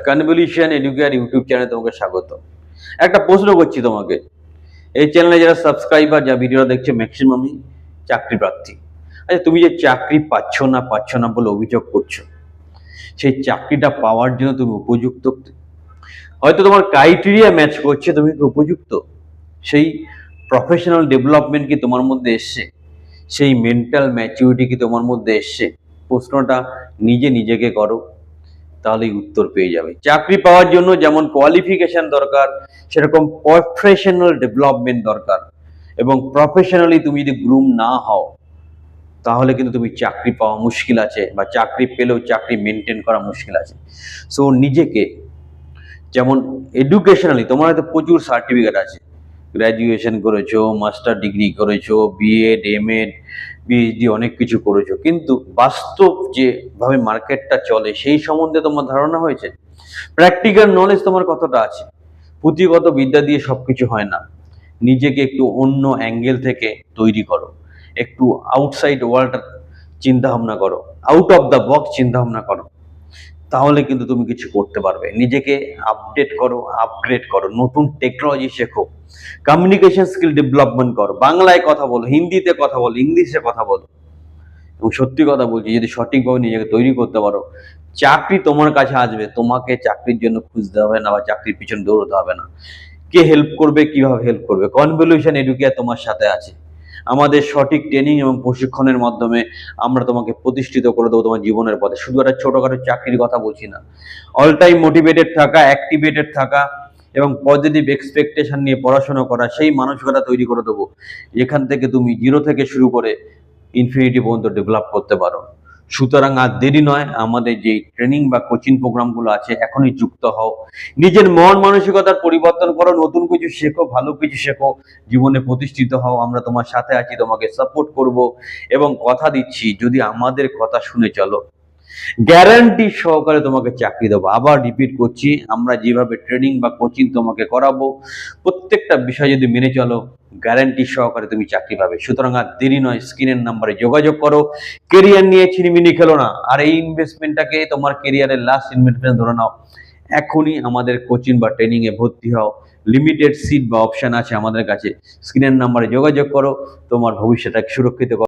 Convolution educare YouTube চ্যানেলে তোমাকে স্বাগত। একটা প্রশ্ন করছি তোমাকে, এই চ্যানেলে যারা সাবস্ক্রাইবার, যা ভিডিও দেখছে ম্যাক্সিমামই চাকরি প্রার্থী। আচ্ছা, তুমি যে চাকরি পাচ্ছ না বলে অভিযোগ করছো, সেই চাকরিটা পাওয়ার জন্য তুমি উপযুক্ত? হয়তো তোমার ক্রাইটেরিয়া ম্যাচ করছে, তুমি কি উপযুক্ত? সেই প্রফেশনাল ডেভেলপমেন্ট কি তোমার মধ্যে এসছে? সেই মেন্টাল ম্যাচুরিটি কি তোমার মধ্যে এসছে? প্রশ্নটা নিজেকে করো, তাহলেই উত্তর পেয়ে যাবে। চাকরি পাওয়ার জন্য যেমন কোয়ালিফিকেশন দরকার, সেরকম প্রফেশনাল ডেভেলপমেন্ট দরকার। এবং প্রফেশনালি তুমি যদি গ্রুম না হও, তাহলে কিন্তু তুমি চাকরি পাওয়া মুশকিল আছে, বা চাকরি পেলেও চাকরি মেনটেন করা মুশকিল আছে। সো নিজেকে, যেমন এডুকেশনালি তোমার হয়তো প্রচুর সার্টিফিকেট আছে, গ্র্যাজুয়েশন করেছো, মাস্টার ডিগ্রি করেছো, বিএড, এমএড, পিএইচডি, অনেক কিছু করেছো, কিন্তু বাস্তব যেভাবে মার্কেটটা চলে সেই সম্বন্ধে তোমার ধারণা হয়েছে? প্র্যাকটিক্যাল নলেজ তোমার কতটা আছে? পুঁথিগত বিদ্যা দিয়ে সবকিছু হয় না। নিজেকে একটু অন্য অ্যাঙ্গেল থেকে তৈরি করো, একটু আউটসাইড ওয়ার্ল্ড চিন্তা ভাবনা করো, আউট অফ দ্য বক্স চিন্তা ভাবনা করো, তাহলে কিন্তু তুমি কিছু করতে পারবে। নিজেকে আপডেট করো, আপগ্রেড করো, নতুন টেকনোলজি শেখো, কমিউনিকেশন স্কিল ডেভেলপমেন্ট করো, বাংলায় কথা বলো, হিন্দিতে কথা বলো, ইংলিশে কথা বলো। এবং সত্যি কথা বলছি, যদি সঠিকভাবে নিজেকে তৈরি করতে পারো, চাকরি তোমার কাছে আসবে। তোমাকে চাকরির জন্য খুঁজতে হবে না, বা চাকরির পিছনে দৌড়তে হবে না। কে হেল্প করবে, কিভাবে হেল্প করবে, কনভলিউশন এডুকেয়ার তোমার সাথে আছে। আমাদের সঠিক ট্রেনিং এবং প্রশিক্ষণের মাধ্যমে আমরা তোমাকে প্রতিষ্ঠিত করে দেবো তোমার জীবনের পথে। শুধু একটা ছোটখাটো চাকরির কথা বলছি না, অল টাইম মোটিভেটেড থাকা, অ্যাক্টিভেটেড থাকা এবং পজিটিভ এক্সপেকটেশন নিয়ে পড়াশোনা করা, সেই মানসিকতা তৈরি করে দেবো, যেখান থেকে তুমি জিরো থেকে শুরু করে ইনফিনিটি পর্যন্ত ডেভেলপ করতে পারো। সুতরাং আর দেরি নয়, আমাদের যে ট্রেনিং বা কোচিং প্রোগ্রামগুলো আছে এখনই যুক্ত হও। নিজের মন মানসিকতার পরিবর্তন করো, নতুন কিছু শেখো, ভালো কিছু শেখো, জীবনে প্রতিষ্ঠিত হও। আমরা তোমার সাথে আছি, তোমাকে সাপোর্ট করব। এবং কথা দিচ্ছি, যদি আমাদের কথা শুনে চলো, গ্যারান্টি সহকারে তোমাকে চাকরি দেবো। আবার রিপিট করছি, আমরা যেভাবে ট্রেনিং বা কোচিং তোমাকে করাবো, প্রত্যেকটা বিষয় যদি মেনে চলো, গ্যারান্টি সহকারে তুমি চাকরি পাবে। সুতরাং আর দেরি নয়, স্ক্রিনের নাম্বারে যোগাযোগ করো। কেরিয়ার নিয়ে ছিনিমিনি খেলো না, আর এই ইনভেস্টমেন্টটাকে তোমার কেরিয়ারের লাস্ট ইনভেস্টমেন্ট ধরে নাও। এখনই আমাদের কোচিং বা ট্রেনিং এ ভর্তি হও। লিমিটেড সিট বা অপশন আছে আমাদের কাছে। স্ক্রিনের নাম্বারে যোগাযোগ করো, তোমার ভবিষ্যৎটাকে সুরক্ষিত করো।